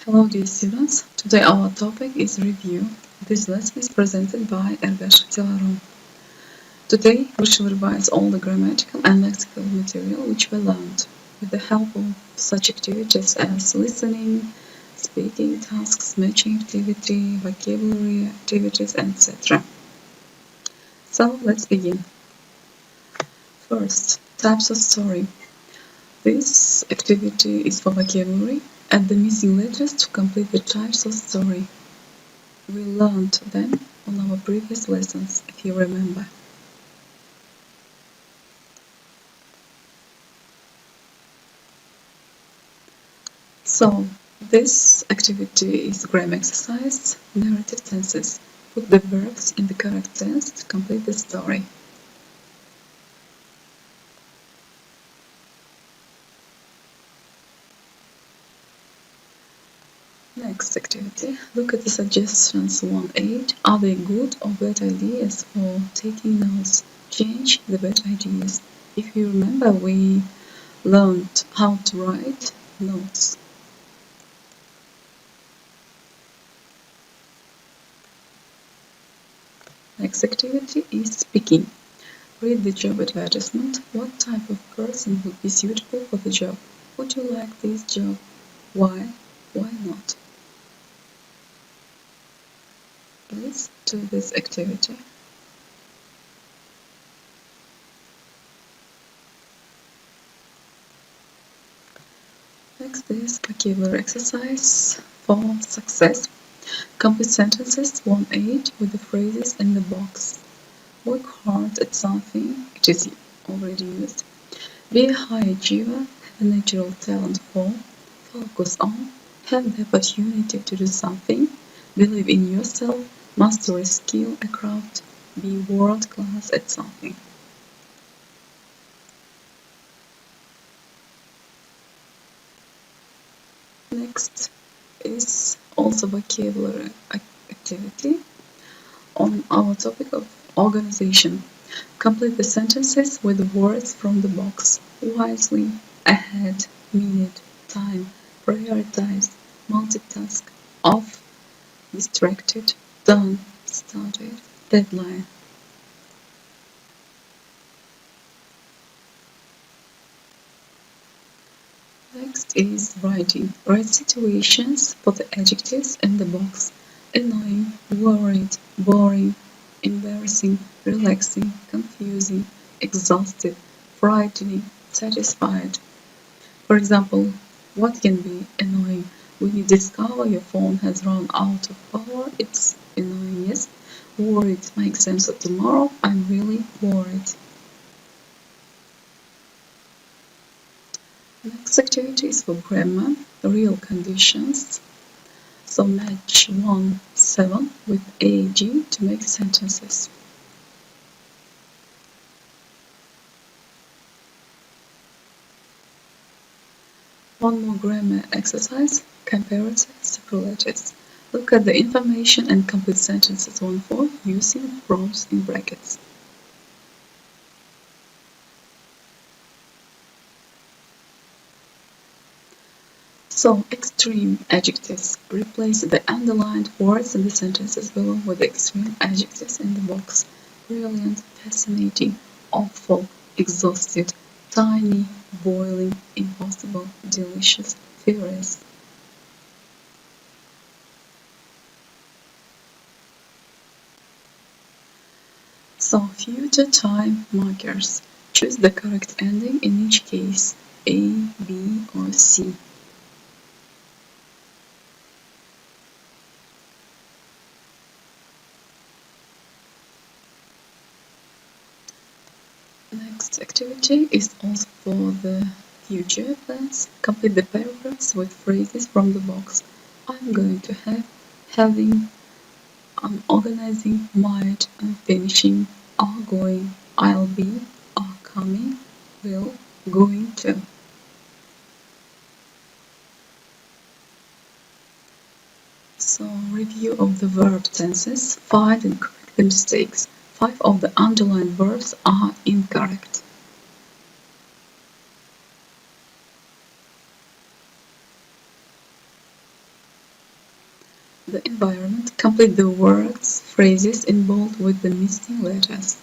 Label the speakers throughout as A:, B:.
A: Hello dear students, today our topic is review. This lesson is presented by Ergasheva D.K. Today we shall revise all the grammatical and lexical material which we learned with the help of such activities as listening, speaking tasks, matching activity, vocabulary activities, etc. So let's begin. First, types of story. This activity is for vocabulary. Add the missing letters to complete the types of story. We learned them on our previous lessons, if you remember. So, this activity is grammar exercise, narrative tenses. Put the verbs in the correct tense to complete the story. Next activity. Look at the suggestions 1.8. Are they good or bad ideas for taking notes? Change the bad ideas. If you remember, we learned how to write notes. Next activity is speaking. Read the job advertisement. What type of person would be suitable for the job? Would you like this job? Why? Why not? Please do this activity. Next is vocabulary exercise for success. Complete sentences 1.8 with the phrases in the box. Work hard at something, it is already used. Be a high achiever, have a natural talent for, focus on, have the opportunity to do something, believe in yourself, master a skill, a craft, be world class at something. Next is also vocabulary activity on our topic of organization. Complete the sentences with the words from the box. Wisely, ahead, minute, time, prioritize, multitask, off, distracted, done, started, deadline. Next is writing. Write situations for the adjectives in the box. Annoying, worried, boring, embarrassing, relaxing, confusing, exhausted, frightening, satisfied. For example, what can be annoying? When you discover your phone has run out of power, it's annoying, yes? Worried, my exams are tomorrow, I'm really worried. Next activity is for grammar, real conditions. So match 1-7 with AG to make sentences. One more grammar exercise, comparative superlatives. Look at the information and complete sentences 1-4 using pros in brackets. So, extreme adjectives. Replace the underlined words in the sentences below with the extreme adjectives in the box. Brilliant, fascinating, awful, exhausted, tiny, boiling, impossible, delicious, furious. So, future time markers. Choose the correct ending in each case, A, B, or C. Next activity is also for the future plans. Complete the paragraphs with phrases from the box. I'm going to have, having, I'm organizing, might, I'm finishing, are going, I'll be, are coming, will, going to. So, review of the verb tenses. Find and correct the mistakes. 5 of the underlined verbs are incorrect. The environment. Complete the words, phrases in bold with the missing letters.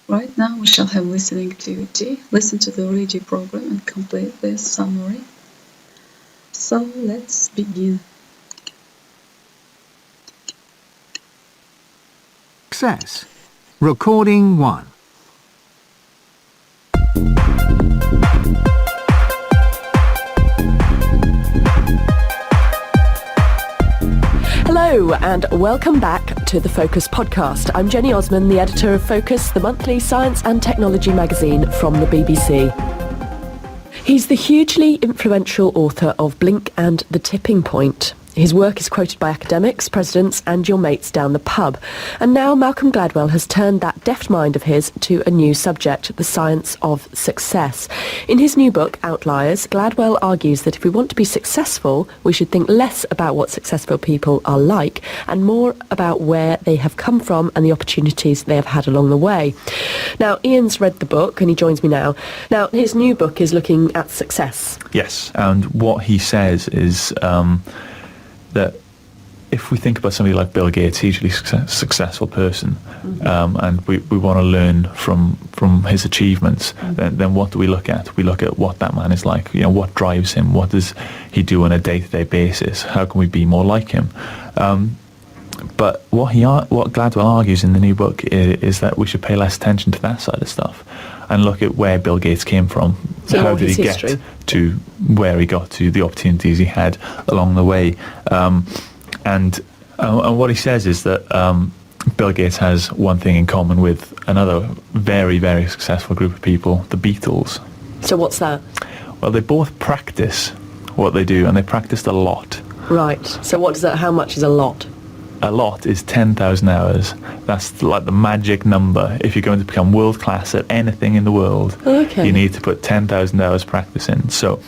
A: Right now we shall have listening activity. Listen to the radio program and complete the summary. So let's begin.
B: Success. Recording 1.
C: Hello and welcome back to the Focus podcast. I'm Jenny Osman, the editor of Focus, the monthly science and technology magazine from the BBC. He's the hugely influential author of Blink and the Tipping Point. His work is quoted by academics, presidents and your mates down the pub. And now Malcolm Gladwell has turned that deft mind of his to a new subject, the science of success. In his new book, Outliers, Gladwell argues that if we want to be successful, we should think less about what successful people are like and more about where they have come from and the opportunities they have had along the way. Now, Ian's read the book and he joins me now. Now, his new book is looking at success.
D: Yes, and what he says is that if we think about somebody like Bill Gates, hugely successful person, and we want to learn from his achievements, then what do we look at? We look at what that man is like. You know, what drives him? What does he do on a day-to-day basis? How can we be more like him? But what Gladwell argues in the new book is that we should pay less attention to that side of stuff and look at where Bill Gates came from.
C: So
D: how did he
C: history.
D: Get to where he got to, the opportunities he had along the way. And what he says is that Bill Gates has one thing in common with another very, very successful group of people, the Beatles.
C: So what's that?
D: Well, they both practice what they do, and they practiced a lot.
C: Right. So what does that? How much is a lot?
D: A lot is 10,000 hours. That's like the magic number. If you're going to become world class at anything in the world, you need to put 10,000 hours practice in. So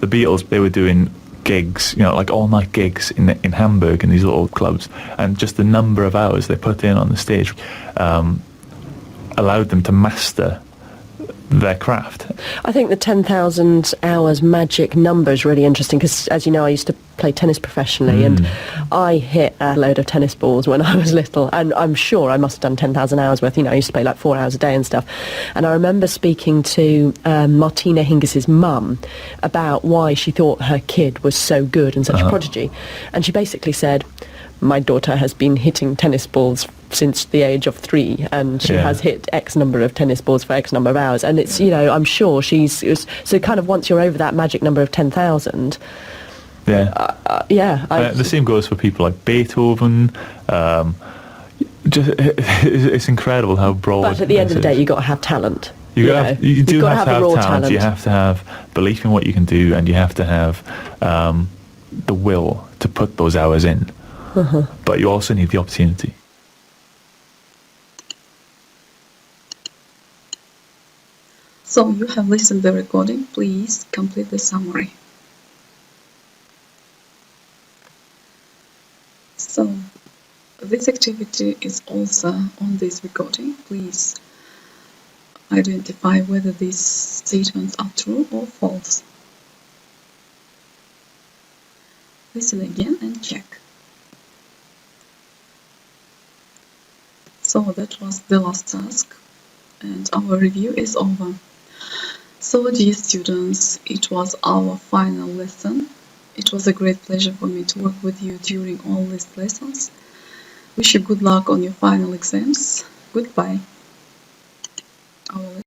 D: the Beatles, they were doing gigs, you know, like all-night gigs in Hamburg in these little clubs, and just the number of hours they put in on the stage allowed them to master their craft.
C: I think the 10,000 hours magic number is really interesting because, as you know, I used to play tennis professionally and I hit a load of tennis balls when I was little, and I'm sure I must have done 10,000 hours worth. You know, I used to play like 4 hours a day and stuff. And I remember speaking to Martina Hingis's mum about why she thought her kid was so good and such a prodigy. And she basically said, my daughter has been hitting tennis balls since the age of 3 and she has hit X number of tennis balls for X number of hours. And it's, you know, I'm sure so kind of once you're over that magic number of 10,000...
D: The same goes for people like Beethoven. It's incredible how broad.
C: But at the end of the day, you've got to have talent.
D: You do have to have
C: raw
D: talent. You have to have belief in what you can do, and you have to have the will to put those hours in. But you also need the opportunity.
A: So you have listened to the recording. Please complete the summary. So this activity is also on this recording. Please identify whether these statements are true or false. Listen again and check. So that was the last task and our review is over. So dear students, it was our final lesson. It was a great pleasure for me to work with you during all these lessons. Wish you good luck on your final exams. Goodbye.